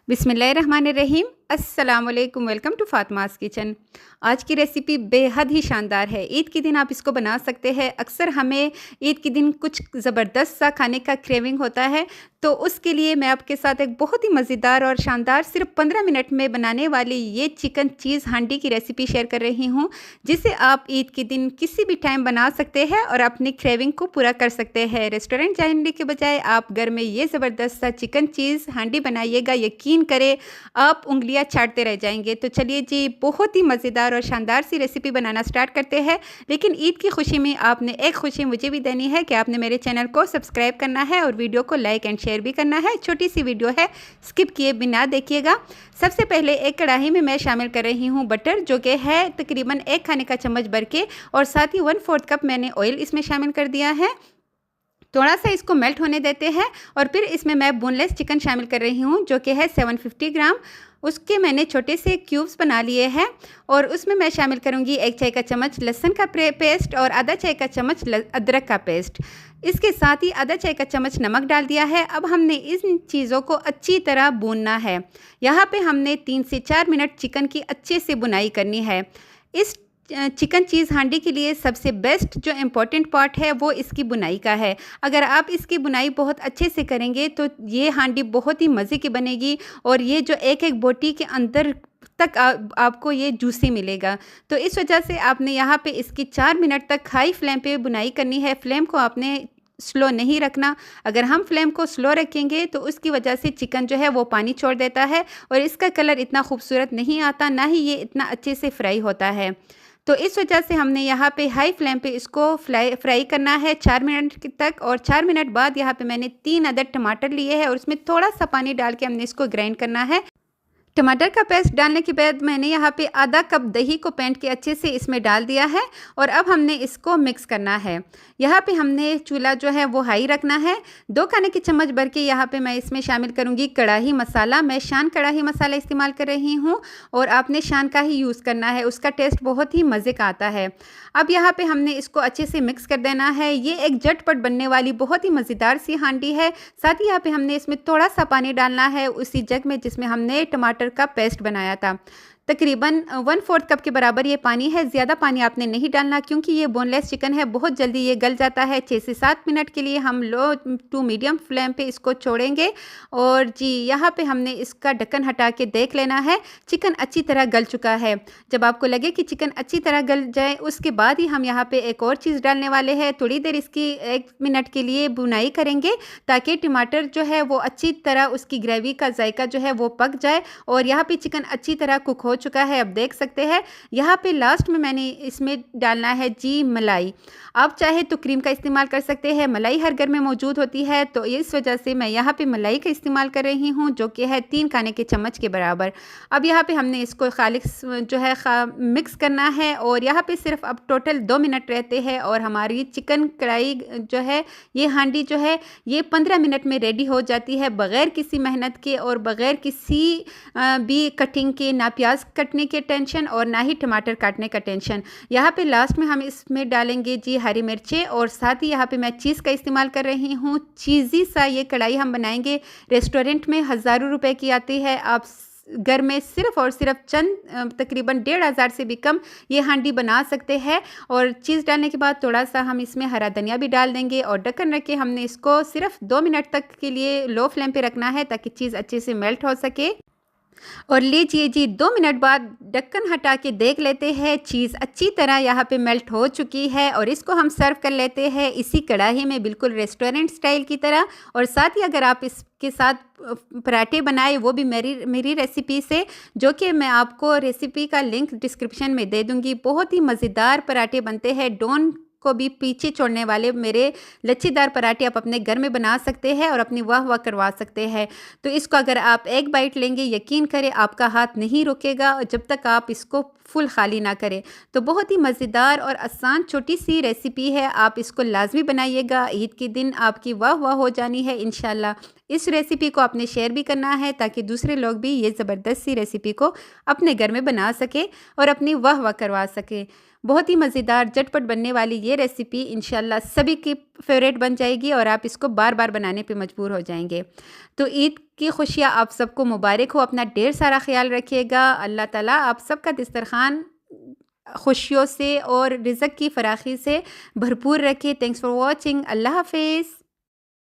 बिस्मिल्लाहिर्रहमानिर्रहीम। अस्सलाम वालेकुम। Welcome to Fatima's kitchen. आज की रेसिपी बेहद ही शानदार है। ईद के दिन आप इसको बना सकते हैं। अक्सर हमें ईद के दिन कुछ ज़बरदस्त सा खाने का क्रेविंग होता है, तो उसके लिए मैं आपके साथ एक बहुत ही मज़ेदार और शानदार सिर्फ 15 मिनट में बनाने वाली ये चिकन चीज़ हांडी की रेसिपी शेयर कर रही हूँ, जिसे आप ईद के दिन किसी भी टाइम बना सकते हैं और अपनी क्रेविंग को पूरा कर सकते हैं। रेस्टोरेंट जाने के बजाय आप घर में ये ज़बरदस्त सा चिकन चीज़ हांडी बनाइएगा, यकीन करें आप उंगलियां चाटते रह जाएंगे। तो चलिए जी, बहुत ही मज़ेदार और शानदार सी रेसिपी बनाना स्टार्ट करते हैं। लेकिन ईद की खुशी में आपने एक खुशी मुझे भी देनी है कि आपने मेरे चैनल को सब्सक्राइब करना है और वीडियो को लाइक एंड शेयर भी करना है। छोटी सी वीडियो है, स्किप किए बिना देखिएगा। सबसे पहले एक कढ़ाई में मैं शामिल कर रही हूँ बटर, जो कि है तकरीबन 1 खाने का चम्मच भर के, और साथ ही 1/4 कप मैंने ऑयल इसमें शामिल कर दिया है। थोड़ा सा इसको मेल्ट होने देते हैं और फिर इसमें मैं बोनलेस चिकन शामिल कर रही हूँ, जो कि है 750 ग्राम। उसके मैंने छोटे से क्यूब्स बना लिए हैं और उसमें मैं शामिल करूँगी 1 चाय का चम्मच लहसुन का पेस्ट और आधा चाय का चम्मच अदरक का पेस्ट। इसके साथ ही आधा चाय का चम्मच नमक डाल दिया है। अब हमने इन चीज़ों को अच्छी तरह भूनना है। यहाँ पे हमने 3 से 4 मिनट चिकन की अच्छे से बुनाई करनी है। इस चिकन चीज़ हांडी के लिए सबसे बेस्ट जो इम्पॉर्टेंट पार्ट है वो इसकी बुनाई का है। अगर आप इसकी बुनाई बहुत अच्छे से करेंगे तो ये हांडी बहुत ही मज़े की बनेगी और ये जो एक एक बोटी के अंदर तक आपको ये जूसी मिलेगा। तो इस वजह से आपने यहाँ पे इसकी 4 मिनट तक हाई फ्लेम पे बुनाई करनी है। फ्लेम को आपने स्लो नहीं रखना। अगर हम फ्लेम को स्लो रखेंगे तो उसकी वजह से चिकन जो है वो पानी छोड़ देता है और इसका कलर इतना खूबसूरत नहीं आता, ना ही ये इतना अच्छे से फ्राई होता है। तो इस वजह से हमने यहाँ पे हाई फ्लेम पे इसको फ्राई करना है 4 मिनट तक। और 4 मिनट बाद यहाँ पे मैंने 3 अदद टमाटर लिए हैं और उसमें थोड़ा सा पानी डाल के हमने इसको ग्राइंड करना है। टमाटर का पेस्ट डालने के बाद मैंने यहाँ पे आधा कप दही को फेंट के अच्छे से इसमें डाल दिया है और अब हमने इसको मिक्स करना है। यहाँ पे हमने चूल्हा जो है वो हाई रखना है। 2 खाने के चम्मच भर के यहाँ पे मैं इसमें शामिल करूँगी कढ़ाई मसाला। मैं शान कढ़ाई मसाला इस्तेमाल कर रही हूँ और आपने शान का ही यूज़ करना है, उसका टेस्ट बहुत ही मज़े का आता है। अब यहाँ पे हमने इसको अच्छे से मिक्स कर देना है। ये एक झटपट बनने वाली बहुत ही मज़ेदार सी हांडी है। साथ ही यहाँ पे हमने इसमें थोड़ा सा पानी डालना है उसी जग में जिसमें हमने टमाटर का पेस्ट बनाया था। तकरीबन 1/4 कप के बराबर ये पानी है। ज़्यादा पानी आपने नहीं डालना क्योंकि ये बोनलेस चिकन है, बहुत जल्दी ये गल जाता है। 6 से 7 मिनट के लिए हम लो टू मीडियम फ्लेम पे इसको छोड़ेंगे। और जी, यहाँ पे हमने इसका ढक्कन हटा के देख लेना है चिकन अच्छी तरह गल चुका है। जब आपको लगे कि चिकन अच्छी तरह गल जाए उसके बाद ही हम यहाँ पे एक और चीज़ डालने वाले हैं। थोड़ी देर इसकी 1 मिनट के लिए बुनाई करेंगे ताकि टमाटर जो है वो अच्छी तरह उसकी ग्रेवी का जायका जो है वो पक जाए और यहाँ पे चिकन अच्छी तरह कुक हो चुका है। अब देख सकते हैं यहाँ पे लास्ट में मैंने इसमें डालना है जी मलाई। आप चाहे तो क्रीम का इस्तेमाल कर सकते हैं, मलाई हर घर में मौजूद होती है, तो इस वजह से मैं यहाँ पे मलाई का इस्तेमाल कर रही हूँ, जो कि है 3 खाने के चम्मच के बराबर। अब यहाँ पे हमने इसको खालिस जो है मिक्स करना है और यहाँ पे सिर्फ अब टोटल 2 मिनट रहते हैं और हमारी चिकन कढ़ाई जो है ये हांडी जो है ये 15 मिनट में रेडी हो जाती है, बग़ैर किसी मेहनत के और बग़ैर किसी भी कटिंग के, ना प्याज कटने के टेंशन और ना ही टमाटर काटने का टेंशन। यहाँ पे लास्ट में हम इसमें डालेंगे जी हरी मिर्चें और साथ ही यहाँ पे मैं चीज़ का इस्तेमाल कर रही हूँ। चीज़ी सा ये कढ़ाई हम बनाएंगे। रेस्टोरेंट में हज़ारों रुपए की आती है, आप घर में सिर्फ और सिर्फ चंद तकरीबन 1,500 से भी कम ये हांडी बना सकते हैं। और चीज़ डालने के बाद थोड़ा सा हम इसमें हरा धनिया भी डाल देंगे और ढक्कन रख के हमने इसको सिर्फ 2 मिनट तक के लिए लो फ्लेम पे रखना है ताकि चीज़ अच्छे से मेल्ट हो सके। और लीजिए जी, 2 मिनट बाद ढक्कन हटा के देख लेते हैं, चीज़ अच्छी तरह यहाँ पे मेल्ट हो चुकी है और इसको हम सर्व कर लेते हैं इसी कढ़ाई में, बिल्कुल रेस्टोरेंट स्टाइल की तरह। और साथ ही अगर आप इसके साथ पराठे बनाए वो भी मेरी रेसिपी से, जो कि मैं आपको रेसिपी का लिंक डिस्क्रिप्शन में दे दूँगी। बहुत ही मज़ेदार पराठे बनते हैं, डोन को भी पीछे छोड़ने वाले मेरे लच्छेदार पराठे आप अपने घर में बना सकते हैं और अपनी वाह वाह करवा सकते हैं। तो इसको अगर आप एक बाइट लेंगे, यकीन करें आपका हाथ नहीं रुकेगा जब तक आप इसको फुल खाली ना करें। तो बहुत ही मज़ेदार और आसान छोटी सी रेसिपी है, आप इसको लाजमी बनाइएगा। ईद के दिन आपकी वाह वाह हो जानी है इंशाल्लाह। इस रेसिपी को आपने शेयर भी करना है ताकि दूसरे लोग भी ये ज़बरदस्त सी रेसिपी को अपने घर में बना सकें और अपनी वाह वाह करवा सकें। बहुत ही मज़ेदार झटपट बनने वाली ये रेसिपी इंशाल्लाह सभी की फेवरेट बन जाएगी और आप इसको बार बार बनाने पे मजबूर हो जाएंगे। तो ईद की खुशियाँ आप सबको मुबारक हो। अपना ढेर सारा ख्याल रखिएगा। अल्लाह ताला आप सबका दस्तरखान खुशियों से और रिज़्क़ की फराखी से भरपूर रखे। Thanks for watching. अल्लाह हाफ़िज़।